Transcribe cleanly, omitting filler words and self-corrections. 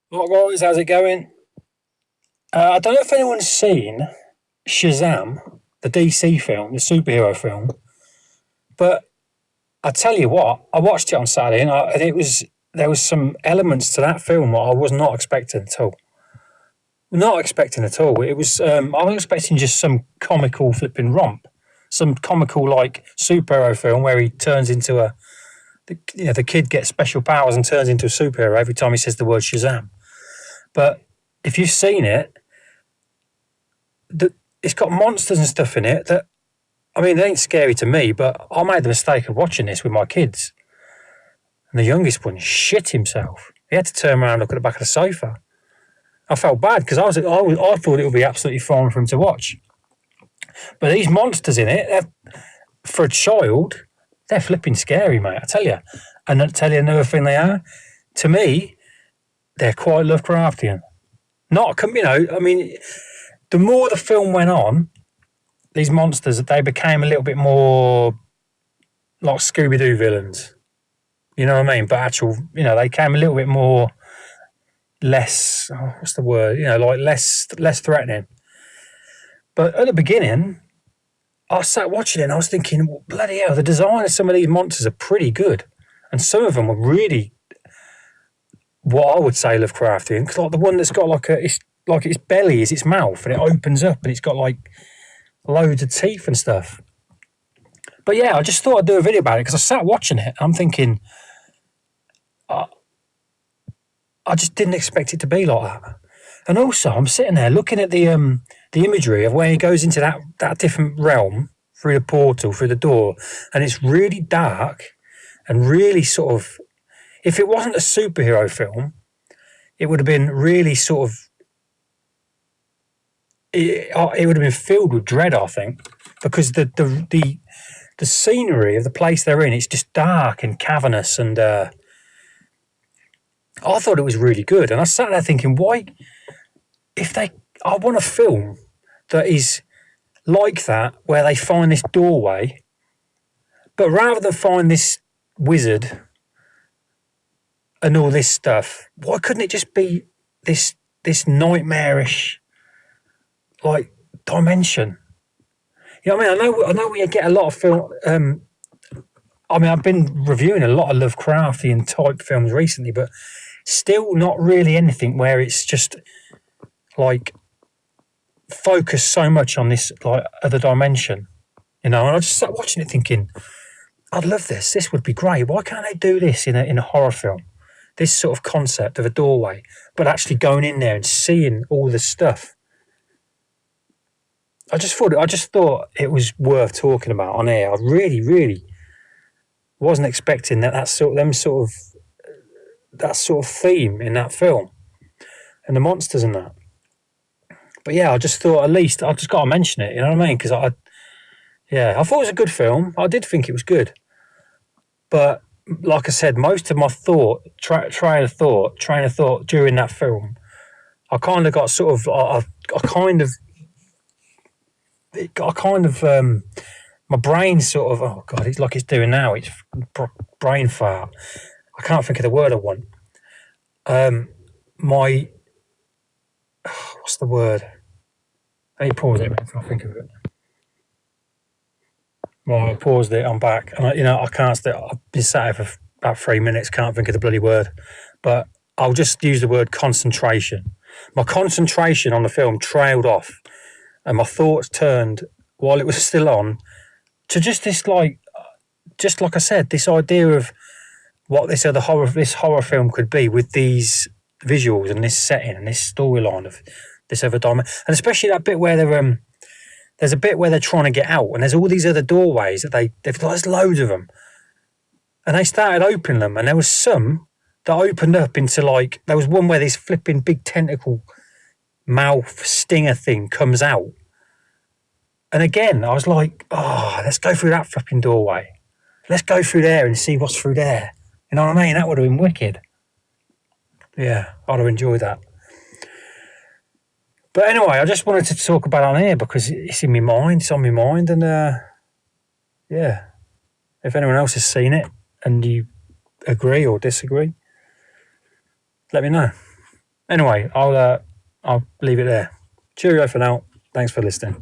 What guys, how's it going? I don't know if anyone's seen Shazam, the DC film, the superhero film, but I tell you what, I watched it on Saturday and it was there was some elements to that film what I was not expecting at all. Not expecting at all. It was I was expecting just some comical flipping romp, some comical like superhero film where he turns into the kid gets special powers and turns into a superhero every time he says the word Shazam. But if you've seen it, it's got monsters and stuff in it that, I mean, they ain't scary to me, but I made the mistake of watching this with my kids. And the youngest one shit himself. He had to turn around and look at the back of the sofa. I felt bad because I thought it would be absolutely fine for him to watch. But these monsters in it, for a child, they're flipping scary, mate, I tell you. And I'll tell you another thing they are. To me, they're quite Lovecraftian. Not, I mean, the more the film went on, these monsters, they became a little bit more like Scooby-Doo villains. You know what I mean? But they came a little bit more less, what's the word? Like less threatening. But at the beginning, I sat watching it and I was thinking, well, bloody hell, the design of some of these monsters are pretty good. And some of them were really what I would say Lovecraftian. Because like the one that's got like its belly is its mouth and it opens up and it's got like loads of teeth and stuff. But yeah, I just thought I'd do a video about it because I sat watching it and I'm thinking, I just didn't expect it to be like that. And also, I'm sitting there looking at the imagery of where he goes into that different realm through the portal, through the door, and it's really dark and really sort of. If it wasn't a superhero film, it would have been really sort of. It would have been filled with dread, I think, because the scenery of the place they're in, it's just dark and cavernous, and I thought it was really good. And I sat there thinking, why, I want a film that is like that, where they find this doorway, but rather than find this wizard and all this stuff, why couldn't it just be this nightmarish like dimension? You know what I mean? I know we get a lot of film. I mean, I've been reviewing a lot of Lovecraftian type films recently, but still not really anything where it's just like focused so much on this like other dimension. And I just sat watching it thinking, I'd love this. This would be great. Why can't they do this in a horror film? This sort of concept of a doorway, but actually going in there and seeing all the stuff. I just thought it was worth talking about on air. I really, really wasn't expecting that sort of theme in that film and the monsters and that. But yeah, I just thought at least I just got to mention it. You know what I mean? Because I thought it was a good film. I did think it was good, but like I said, most of my train of thought during that film, I kind of got sort of, my brain sort of, oh God, it's like it's doing now. It's brain fart. I can't think of the word I want. What's the word? Let me pause it a minute. I'll think of it. Well, I paused it. I'm back, and I can't stay. I've been sat here for about 3 minutes. Can't think of the bloody word, but I'll just use the word concentration. My concentration on the film trailed off, and my thoughts turned while it was still on to just this like I said, this idea of what this horror film could be with these visuals and this setting and this storyline of this other dimension, and especially that bit where there's a bit where they're trying to get out, and there's all these other doorways that there's loads of them, and they started opening them, and there was some that opened up into like there was one where this flipping big tentacle mouth stinger thing comes out, and again I was like, oh, let's go through that flipping doorway, let's go through there and see what's through there. You know what I mean? That would have been wicked. Yeah, I'd have enjoyed that. But anyway, I just wanted to talk about it on here because it's in my mind. It's on my mind, and yeah. If anyone else has seen it and you agree or disagree, let me know. Anyway, I'll leave it there. Cheerio for now. Thanks for listening.